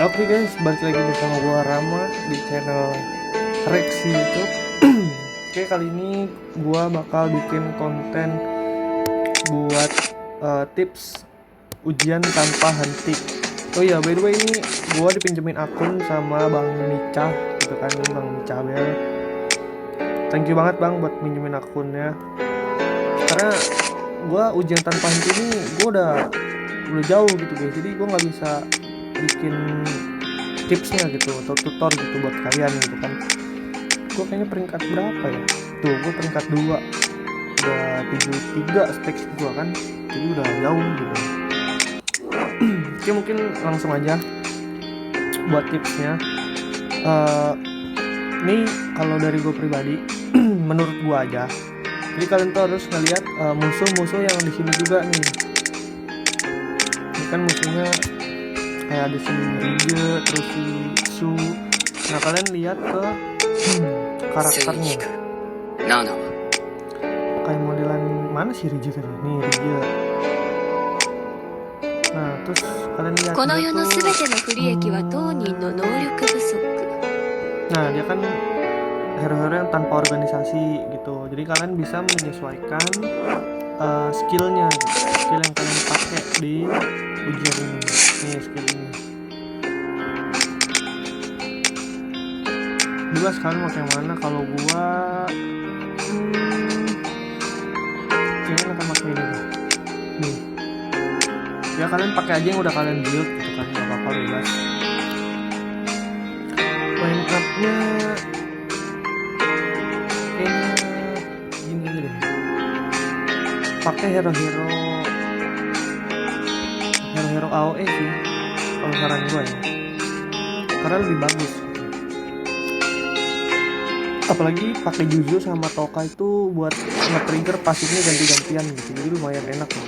Oke guys, balik lagi bersama gua Rama di channel Reaksi YouTube. Oke, kali ini gua bakal bikin konten buat tips ujian tanpa henti. Oh iya, by the way, ini gua dipinjemin akun sama Bang Mica gitu kan, nih Bang Mica Bel. Thank you banget Bang buat pinjemin akunnya. Karena gua ujian tanpa henti ini gua udah jauh gitu guys. Jadi gua nggak bisa bikin tipsnya gitu atau tutor gitu buat kalian gitu kan. Gue kayaknya peringkat berapa ya, tuh gue peringkat 2, udah 73 spek gue kan, jadi udah jauh gitu. Oke, mungkin langsung aja buat tipsnya. Ini kalau dari gue pribadi menurut gue aja, jadi kalian tuh harus ngeliat musuh-musuh yang di sini juga nih. Ini kan musuhnya kayak ada si Rige, terus si Su. Nah, kalian lihat ke karakternya. Kayak modelan mana sih Rige tadi? Nih Rige. Nah, terus kalian lihat dia tuh. Nah, dia kan hero-hero yang tanpa organisasi gitu. Jadi kalian bisa menyesuaikan skillnya gitu. Skill yang kalian pakai di ujian ini. Nih skill ini. Bebas kan mau yang mana. Kalau gua kayaknya akan pakai ini deh. Nih. Ya kalian pakai aja yang udah kalian build gitu kan, nggak apa-apa, bebas. Line up-nya kayaknya gini aja deh. Pakai hero-hero AOE sih kalau saran gua ya. Karena lebih bagus. Apalagi pakai Juzo sama Toka itu buat nge-trigger pasifnya ganti-gantian gitu, jadi lumayan enak loh.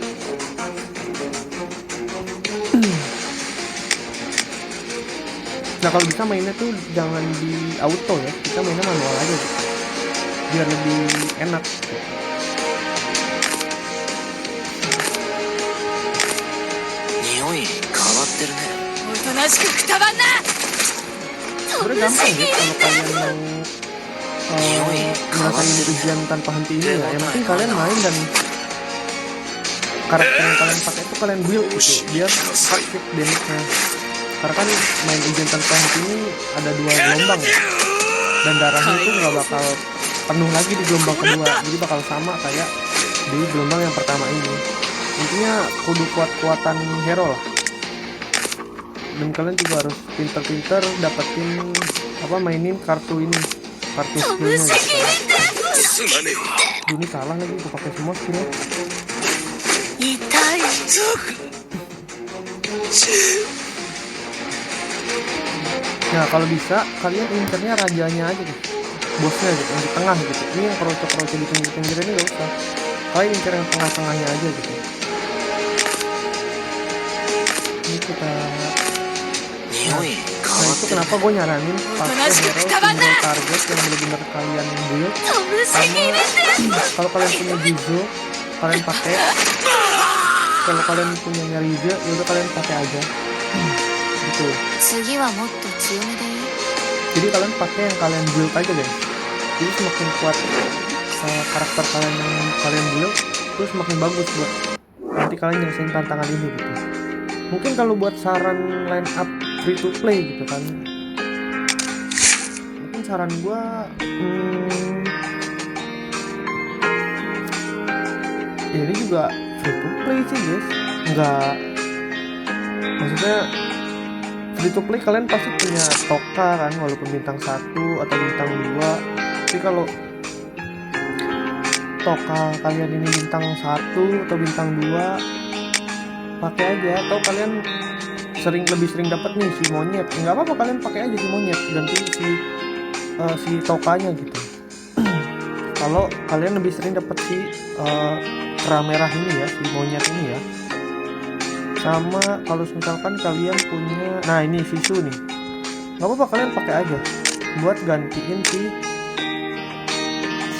Nah, kalau bisa mainnya tuh jangan di auto ya, kita mainnya manual aja gitu, biar lebih enak gitu. Sebenernya gampang ya kalau kalian mau ngerasain ujian tanpa henti ini ya. Yang penting kalian main dan karakter yang kalian pakai itu kalian build gitu, biar sakit damage-nya. Karena kan main ujian tanpa henti ini ada 2 gelombang ya, dan darahnya itu nggak bakal penuh lagi di gelombang kedua, jadi bakal sama kayak di gelombang yang pertama ini. Intinya kudu kuat-kuatan hero lah, dan kalian juga harus pinter-pinter dapetin mainin kartu ini, kartu skillnya gitu. Ini salah lagi, gue pakai semua skillnya. Nah, kalau bisa kalian incernya rajanya aja deh, bosnya gitu, yang di tengah gitu. Ini yang kroco-kroco di pinggir-pinggir ini gak usah, kalian incer yang tengah-tengahnya aja gitu. Ini kita nah itu kenapa gue nyaranin pakai hero single target yang benar-benar kalian build. Sama kalau kalian punya Juzo kalian pakai, kalau kalian punya Rige ya udah kalian pakai aja gitu. Jadi kalian pakai yang kalian build aja guys. Jadi semakin kuat karakter kalian yang kalian build, terus semakin bagus buat nanti kalian nyelesain tantangan ini gitu. Mungkin kalau buat saran line up free to play gitu kan, mungkin saran gua ya ini juga free to play sih guys. Enggak, maksudnya free to play kalian pasti punya Toka kan, walaupun bintang 1 atau bintang 2. Tapi kalau Toka kalian ini bintang 1 atau bintang 2, pakai aja. Atau kalian lebih sering dapat nih si monyet, nggak apa-apa, kalian pakai aja si monyet, ganti si Tokanya gitu. Kalau kalian lebih sering dapat si kera merah ini ya, si monyet ini ya. Sama kalau misalkan kalian punya, nah ini si Su nih, nggak apa-apa kalian pakai aja buat gantiin si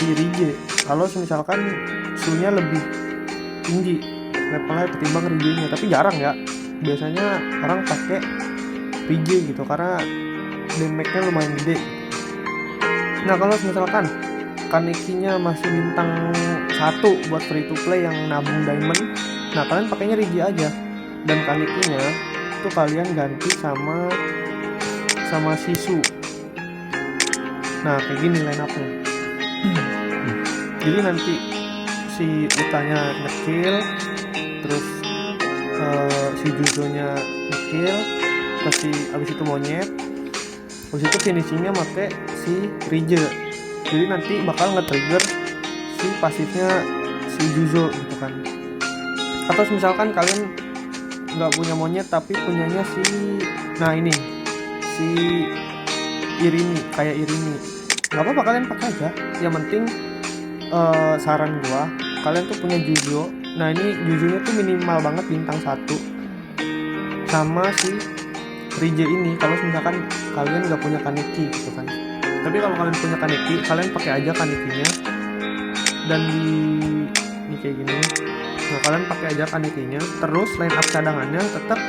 Rige. Kalau misalkan Su-nya lebih tinggi levelnya ketimbang Rige-nya, tapi jarang ya. Biasanya orang pakai Rige gitu, karena damage-nya lumayan gede. Nah kalau misalkan Kanekinya masih bintang 1 buat free to play yang nabung diamond, nah kalian pakainya Rige aja, dan Kanekinya itu kalian ganti sama Shisu. Nah kayak gini line up-nya. Jadi nanti si Utanya ngekill, terus si Juzo-nya ngekill, terus abis itu monyet, abis itu finishingnya pakai si Rige. Jadi nanti bakal nge-trigger si pasifnya si Juzo gitu kan. Atau misalkan kalian nggak punya monyet tapi punyanya si Irimi, kayak Irimi, nggak apa-apa kalian pakai aja. Yang penting saran gua, kalian tuh punya Juzo. Nah ini Juzo-nya tuh minimal banget bintang 1 sama si Rige ini kalau misalkan kalian nggak punya Kaneki gitu kan. Tapi kalau kalian punya Kaneki, kalian pakai aja Kanekinya, dan ini kayak gini. Nah kalian pakai aja Kanekinya, terus line up cadangannya tetap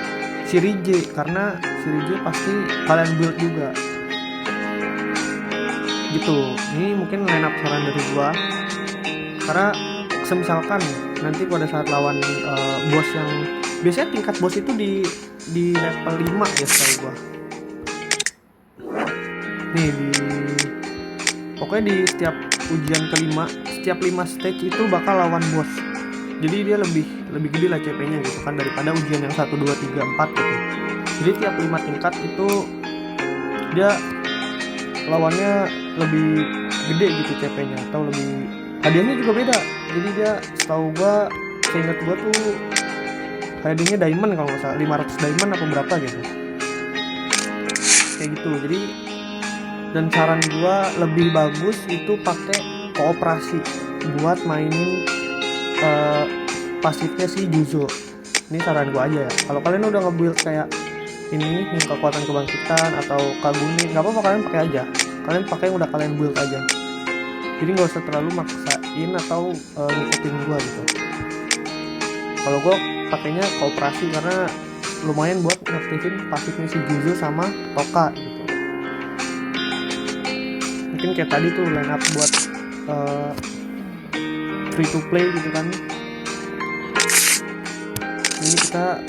si Rige, karena si Rige pasti kalian build juga gitu. Ini mungkin line up saran dari gua, karena misalkan nanti pada saat lawan bos yang biasanya tingkat bos itu di level 5 ya setahu gua. Nih pokoknya di setiap ujian kelima, setiap 5 stage itu bakal lawan bos. Jadi dia lebih gede lah CP-nya gitu kan daripada ujian yang 1 2 3 4 gitu. Jadi tiap 5 tingkat itu dia lawannya lebih gede gitu CP-nya, atau lebih hadiahnya juga beda. Jadi dia setahu gua, seingat gua tuh hadiahnya diamond kalau nggak salah, 500 diamond apa berapa gitu. Kayak gitu. Jadi dan saran gua lebih bagus itu pakai kooperasi buat mainin pasifnya si Juzo. Ini saran gua aja ya. Kalau kalian udah nge-build kayak ini yang kekuatan kebangkitan atau Kaguni, nggak apa-apa, kalian pakai aja. Kalian pakai yang udah kalian build aja. Jadi nggak usah terlalu maksain atau ngikutin gua gitu. Kalau gua pakainya kooperasi karena lumayan buat ngaktifin pasifnya si Juzo sama Toka gitu. Mungkin kayak tadi tuh line up buat free to play gitu kan. Ini kita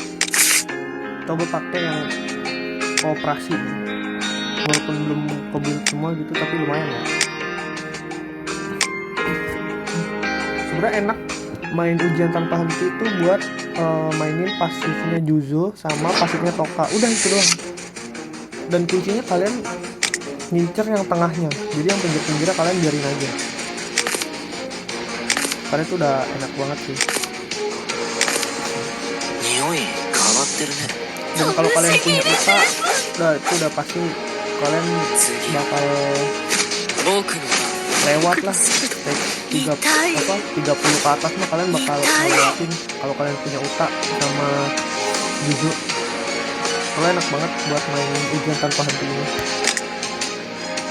coba pakai yang kooperasi, walaupun belum ke-build semua gitu, tapi lumayan ya. Sebenarnya enak main ujian tanpa henti itu buat mainin pasifnya Juzo sama pasifnya Toka, udah itu doang. Dan kuncinya kalian ngincer yang tengahnya, jadi yang pinggir-pinggirnya kalian biarin aja, karena itu udah enak banget sih. Dan kalau kalian punya uta, itu udah pasti kalian bakal lewat lah stage 30 ke atas mah kalian bakal lewatin kalau kalian punya uta sama Juzo. Kalau enak banget buat main ujian tanpa henti ini.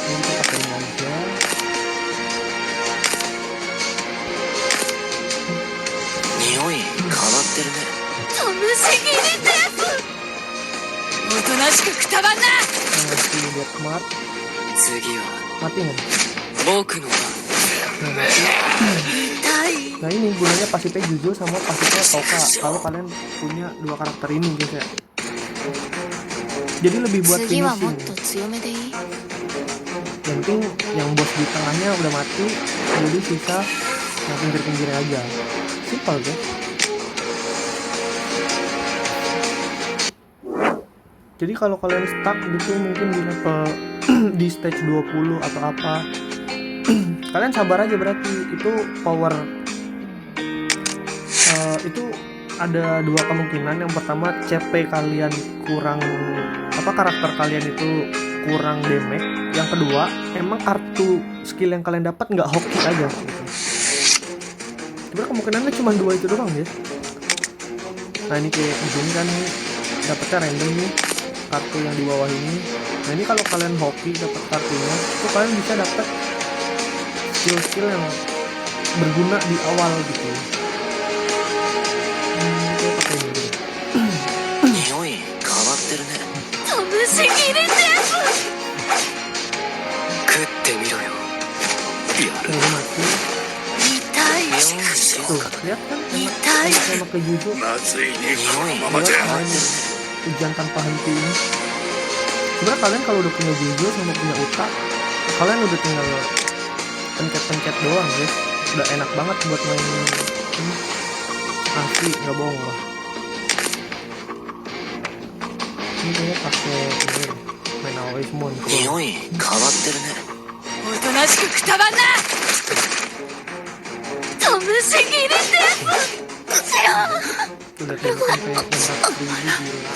Ini kita pakai aja. Lihat smart. Mati nggak? Nah ini gunanya pasifnya Juzo sama pasifnya Toka kalau kalian punya dua karakter ini guys ya. Jadi lebih buat finishing. Yang penting yang bos di tengahnya udah mati, jadi sisa yang pinggir-pinggirnya aja. Simple guys. Jadi kalau kalian stuck gitu mungkin di level di stage 20 atau apa, kalian sabar aja, berarti itu power itu ada dua kemungkinan. Yang pertama CP kalian kurang, karakter kalian itu kurang damage. Yang kedua emang kartu skill yang kalian dapat nggak hoki aja gitu. Sebenarnya kemungkinannya cuma dua itu doang ya. Nah ini kayak begini kan, dapetnya random nih kartu yang di bawah ini. Nah ini kalau kalian hoki dapat kartunya, itu kalian bisa dapat skill-skill yang berguna di awal gitu. Udah mati. Tuh, lihat kan sama ke Juzo. Hujan tanpa henti ini. Sebenarnya kalian kalau udah punya Juzo sama punya Uta, kalian udah tinggal pencet-pencet doang guys. Udah enak banget buat main ini. Asli, nggak bohong lah. Ini kayaknya pakai ini main AOE semua nih. Udah kayak sampai 600.000 gila.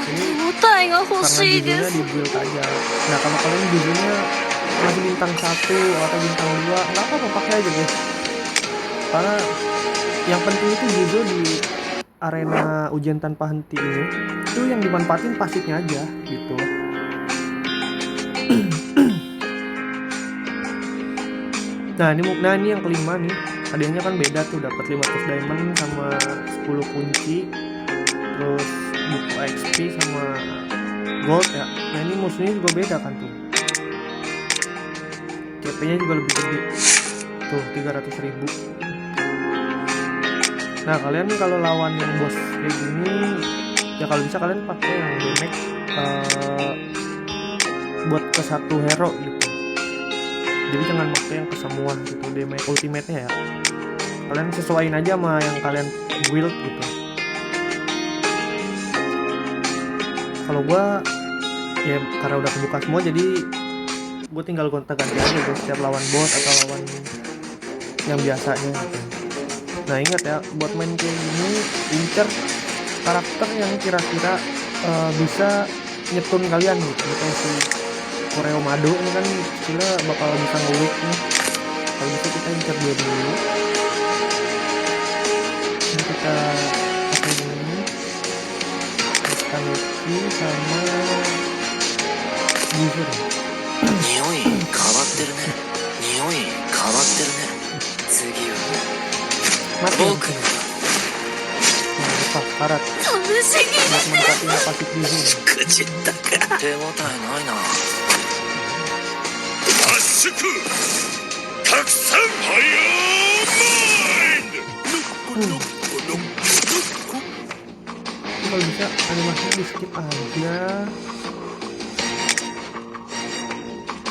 Ini karena Juzonya di build aja. Nah kalau kalian Juzonya masih bintang 1 atau bintang 2, nggak apa-apa, pakai aja guys. Karena yang penting itu Juzo di arena ujian tanpa henti ini itu yang dimanfaatin pasifnya aja gitu. Nah ini yang kelima nih, hadiahnya kan beda tuh, dapat 500 diamond sama 10 kunci, terus buku XP sama gold ya. Nah ini musuhnya juga beda kan tuh, CP nya juga lebih gede tuh, 300.000. Nah kalian kalau lawan yang bos kayak gini ya kalau bisa kalian pakai yang damage buat ke satu hero gitu, jadi jangan pakai yang ke semua gitu damage ultimate nya ya. Kalian sesuaiin aja sama yang kalian build gitu. Kalau gua ya karena udah kebuka semua, jadi gue tinggal gonta-ganti aja guys setiap lawan bos atau lawan yang biasanya gitu. Nah ingat ya, buat main kayak gini incer karakter yang kira-kira bisa nyetun kalian gitu. Kayak si Kureo Mado ini kan skillnya bakal bisa nge-weak nih. Kalau bisa kita incer dia dulu. Ini kita pakai ini, kita Neki sama User. Mati apa karat buat mencapai pasif User. Kalau bisa animasinya di skip aja.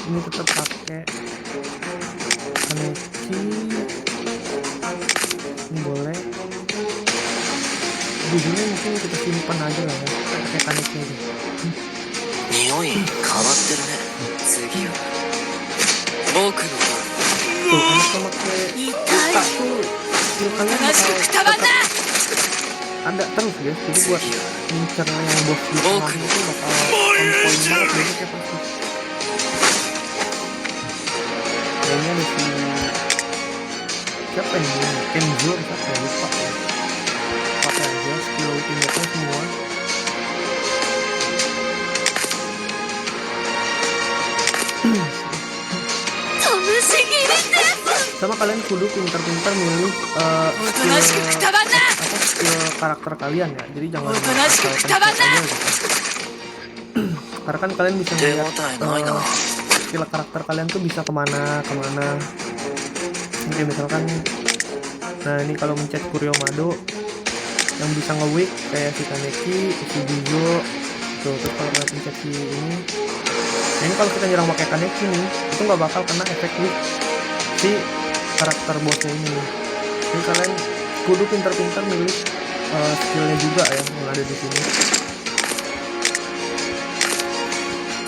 Ini tetap pakai Kaneki, ini boleh. Judulnya mungkin kita simpan aja lah ya, pakai Kaneki aja. Tuh enak sama kayak Uta tuh, skill kalian bakal tetap ada terus guys, jadi buat ngincer yang bos di tengah itu bakal on point banget besoknya pasti. Kayaknya ada si siapa ini, Kenzo siapa ya, lupa ya. Pakai aja skill ultimate-nya semua. Sama kalian kudu pintar-pintar milih skill karakter kalian ya, jadi jangan asal pencet aja gitu. Karena kan kalian bisa melihat skill karakter kalian tuh bisa kemana. Oke, misalkan nah ini kalau mencet Kureo Mado yang bisa nge-weak kayak si Kaneki, si Juzo tuh. Terus kalau kalian pencet si ini, nah ini kalau kita nyerang pakai Kaneki nih, itu nggak bakal kena efek weak si karakter bosnya ini. Jadi kalian kudu pintar-pintar milih skillnya juga ya yang ada di sini.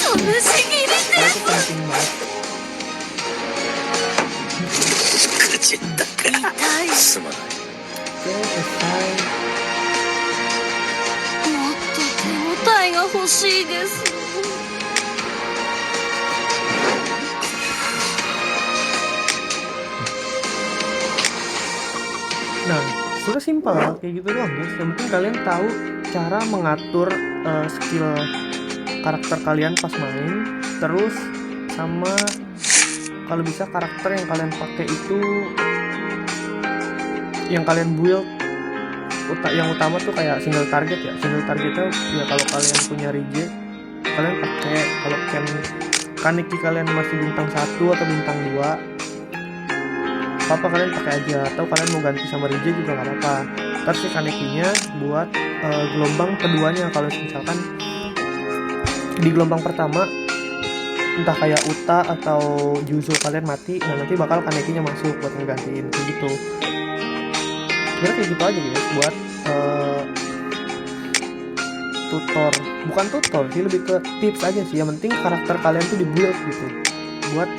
Karena itu penting banget. Oke, selesai. Nah, sudah simpel kayak gitu doang guys. Yang penting kalian tahu cara mengatur skill karakter kalian pas main, terus sama kalau bisa karakter yang kalian pakai itu yang kalian build yang utama tuh kayak single target ya. Single targetnya ya kalau kalian punya Rige kalian pakai, kalau Kaneki kalian masih bintang 1 atau bintang 2 apa kalian pakai aja, atau kalian mau ganti sama Rige juga nggak apa-apa. Terus si Kanekinya buat gelombang keduanya, kalau misalkan di gelombang pertama entah kayak Uta atau Juzo kalian mati, nah nanti bakal Kanekinya masuk buat ngegantiin kayak gitu. Kira kayak gitu aja guys buat bukan tutor sih, lebih ke tips aja sih. Yang penting karakter kalian tuh di build gitu buat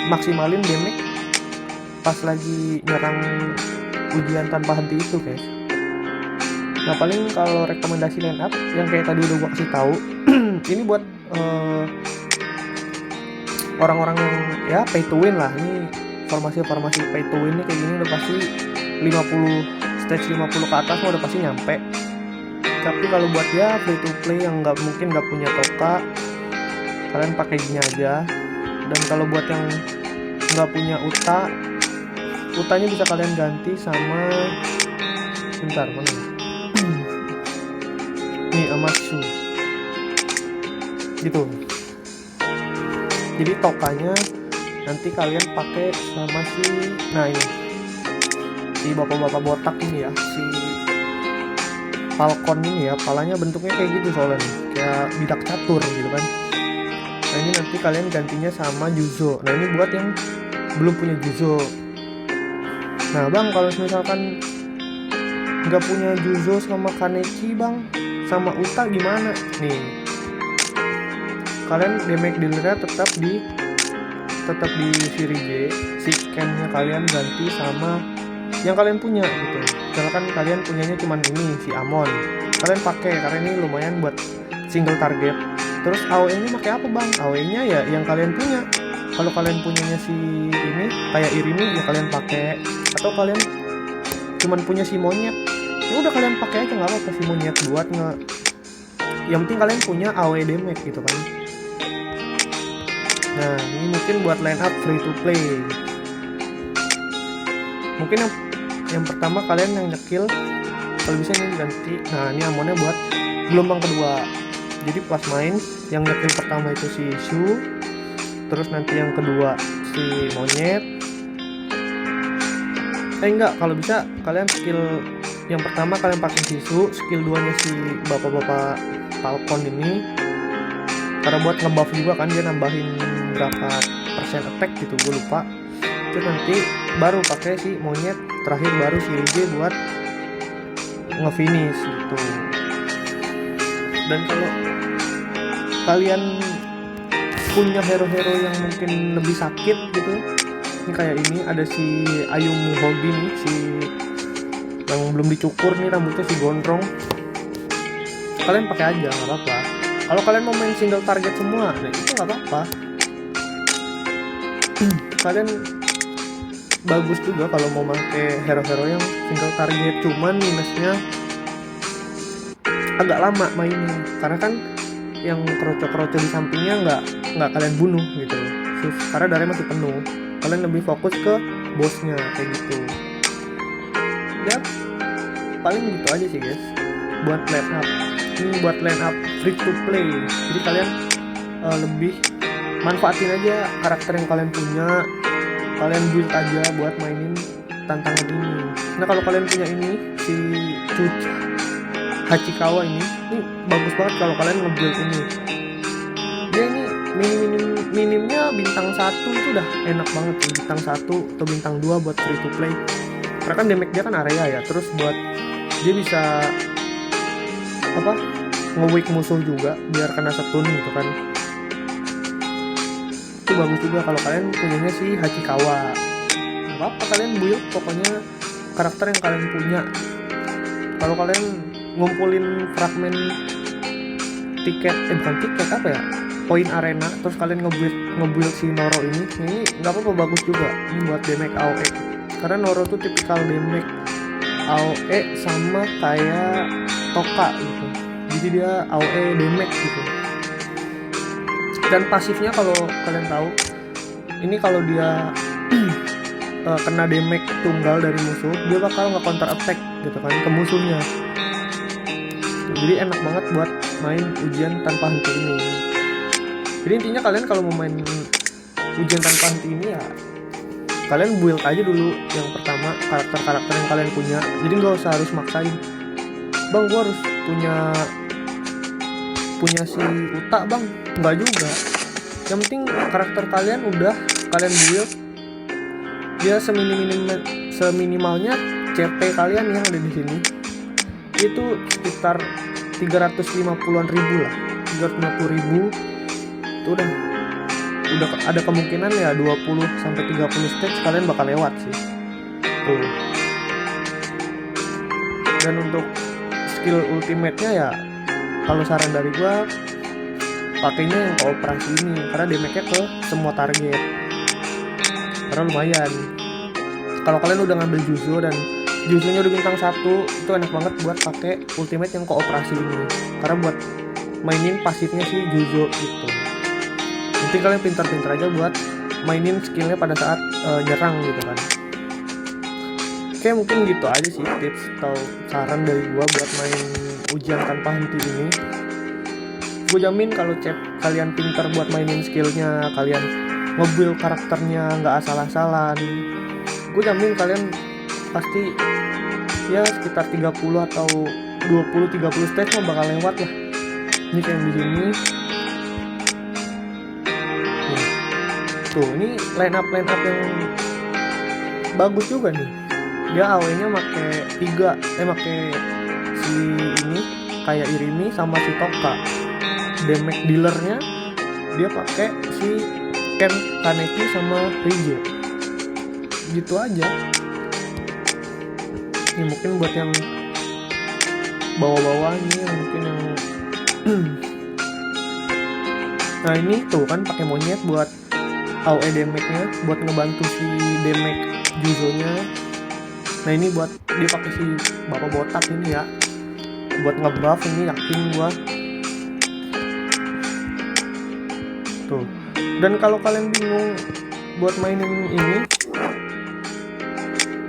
maksimalin damage pas lagi nyerang ujian tanpa henti itu guys. Nah paling kalau rekomendasi line up yang kayak tadi udah gua kasih tahu ini buat orang-orang yang ya pay to win lah. Ini formasi pay to win nih kayak gini udah pasti stage 50 ke atas udah pasti nyampe. Tapi kalau buat ya free to play yang nggak punya toka, kalian pakai gini aja. Dan kalau buat yang nggak punya utanya bisa kalian ganti sama bentar mana nih Amatsu gitu. Jadi tokanya nanti kalian pakai sama si bapak-bapak botak ini ya, si Falcon ini ya, palanya bentuknya kayak gitu soalnya nih, kayak bidak catur gitu kan. Nah ini nanti kalian gantinya sama Juzo. Nah ini buat yang belum punya Juzo. Nah bang, kalau misalkan nggak punya Juzo sama Kaneki bang, sama Uta gimana? Nih, kalian damage dealernya tetap di Rige, si Ken-nya kalian ganti sama yang kalian punya gitu. Misalkan kalian punyanya cuman ini si Amon, kalian pakai karena ini lumayan buat single target. Terus AOE-nya pakai apa bang? AOE-nya ya yang kalian punya. Kalau kalian punyanya si ini kayak Irimi ya kalian pakai, atau kalian cuman punya si monyet ya udah kalian pakai aja nggak apa-apa si monyet buat yang penting kalian punya AOE damage gitu kan. Nah ini mungkin buat line up free to play. Mungkin yang pertama kalian yang nyekil kalau bisa ini ganti. Nah ini amonnya buat gelombang kedua. Jadi pas main yang nyekil pertama itu si Shu, terus nanti yang kedua si monyet. Enggak, kalau bisa kalian skill yang pertama kalian pakai si Shu, skill 2 nya si bapak-bapak Falcon ini karena buat ngebuff juga kan, dia nambahin berapa persen attack gitu gue lupa. Terus nanti baru pakai si monyet, terakhir baru si Rige buat nge-finish gitu. Dan kalau kalian punya hero-hero yang mungkin lebih sakit gitu, ini kayak ini ada si Ayumu Hogi nih, si yang belum dicukur nih rambutnya, si gondrong, kalian pakai aja nggak apa-apa. Kalau kalian mau main single target semua, nah itu nggak apa-apa. Kalian bagus juga kalau mau pakai hero-hero yang single target, cuman minusnya agak lama mainnya karena kan yang kroco-kroco di sampingnya nggak kalian bunuh gitu karena darahnya masih penuh. Kalian lebih fokus ke bosnya kayak gitu ya. Paling gitu aja sih guys buat line up. Ini buat line up free to play, jadi kalian lebih manfaatin aja karakter yang kalian punya, kalian build aja buat mainin tantangan ini. Nah kalau kalian punya ini si Hachikawa ini bagus banget kalau kalian nge-build ini. Dia ini minimnya bintang 1 itu udah enak banget sih, bintang 1 atau bintang 2 buat free to play. Karena kan damage dia kan area ya, terus buat dia bisa nge-weak musuh juga biar kena stun gitu kan. Itu bagus juga kalau kalian punyanya si Hachikawa. Gak apa kalian build pokoknya karakter yang kalian punya. Kalau kalian ngumpulin fragmen poin arena, terus kalian nge-build si Noro ini nggak apa-apa, bagus juga. Ini buat damage AOE karena Noro tuh tipikal damage AOE sama kayak Toka gitu, jadi dia AOE damage gitu. Dan pasifnya kalau kalian tahu ini, kalau dia kena damage tunggal dari musuh dia bakal nge-counter attack gitu kan ke musuhnya. Jadi enak banget buat main ujian tanpa henti ini. Jadi intinya kalian kalau mau main ujian tanpa henti ini ya kalian build aja dulu yang pertama karakter-karakter yang kalian punya. Jadi nggak usah harus maksain, bang gua harus punya si Uta bang, nggak juga. Yang penting karakter kalian udah kalian build, dia seminimalnya CP kalian yang ada di sini itu sekitar 350-an ribu lah, 350 ribu itu udah ada kemungkinan ya 20-30 stage kalian bakal lewat sih tuh. Dan untuk skill ultimate-nya ya kalau saran dari gua pakainya yang kooperasi ini karena damage-nya ke semua target, karena lumayan. Kalau kalian udah ngambil Juzo dan Juzo-nya udah bintang 1, itu enak banget buat pakai ultimate yang kooperasi ini karena buat mainin pasifnya si Juzo gitu. Nanti kalian pintar-pintar aja buat mainin skillnya pada saat nyerang gitu kan. Oke, mungkin gitu aja sih tips atau saran dari gua buat main ujian tanpa henti ini. Gue jamin kalau kalian pintar buat mainin skillnya, kalian nge-build karakternya nggak asal-asalan, gue jamin kalian pasti ya sekitar 30 atau 20-30 stage mah bakal lewat lah. Ini kayak di sini. Tuh, ini line up yang bagus juga nih. Dia AW-nya make si ini kayak Irimi sama si Toka. Damage dealernya dia pakai si Ken, Kaneki sama Rijo. Gitu aja. Ini mungkin buat yang bawah-bawah ini mungkin yang nah ini tuh kan pakai monyet buat AOE damage-nya, buat ngebantu si damage Juzo-nya. Nah ini buat dia pakai si bapak botak ini ya, buat ngebuff ini yakin gua. Tuh. Dan kalau kalian bingung buat mainin ini,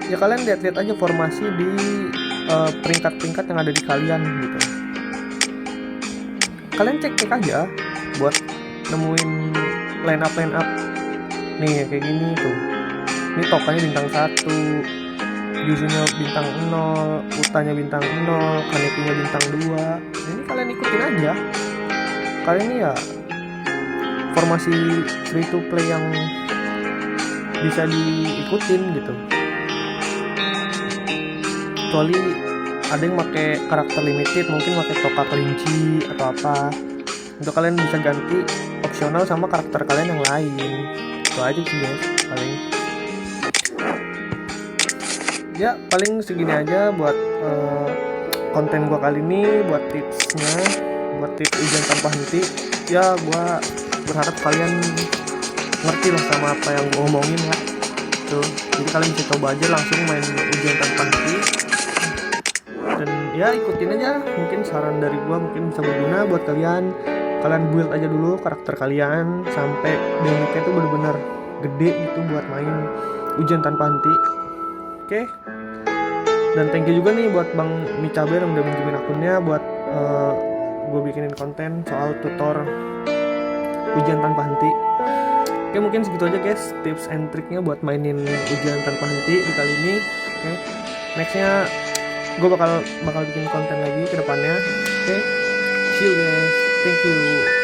ya kalian lihat-lihat aja formasi di peringkat-peringkat yang ada di kalian gitu. Kalian cek aja buat nemuin line up nih kayak gini tuh. Ini Tokanya bintang 1, Juzunya bintang 0, Utanya bintang 0, Kanekinya bintang 2. Nah, ini kalian ikutin aja. Kalian ini ya formasi free to play yang bisa diikutin gitu. Kecuali ada yang pakai karakter limited, mungkin pakai Toka kelinci atau apa, untuk kalian bisa ganti opsional sama karakter kalian yang lain. Itu aja sih guys, paling segini aja buat konten gua kali ini, buat tipsnya, buat tips ujian tanpa henti. Ya gua berharap kalian ngerti lah sama apa yang gua ngomongin ya. Tuh, jadi kalian bisa coba aja langsung main ujian tanpa henti. Dan ya ikutin aja, mungkin saran dari gua mungkin bisa berguna buat kalian. Kalian build aja dulu karakter kalian sampai damage-nya itu benar-benar gede gitu buat main ujian tanpa henti. Oke. Dan thank you juga nih buat Bang Micaber yang udah minjemin akunnya buat gue bikinin konten soal tutor ujian tanpa henti. Oke, mungkin segitu aja guys tips and triknya buat mainin ujian tanpa henti di kali ini. Oke, nextnya gue bakal bikin konten lagi ke depannya. Oke, see you guys, thank you.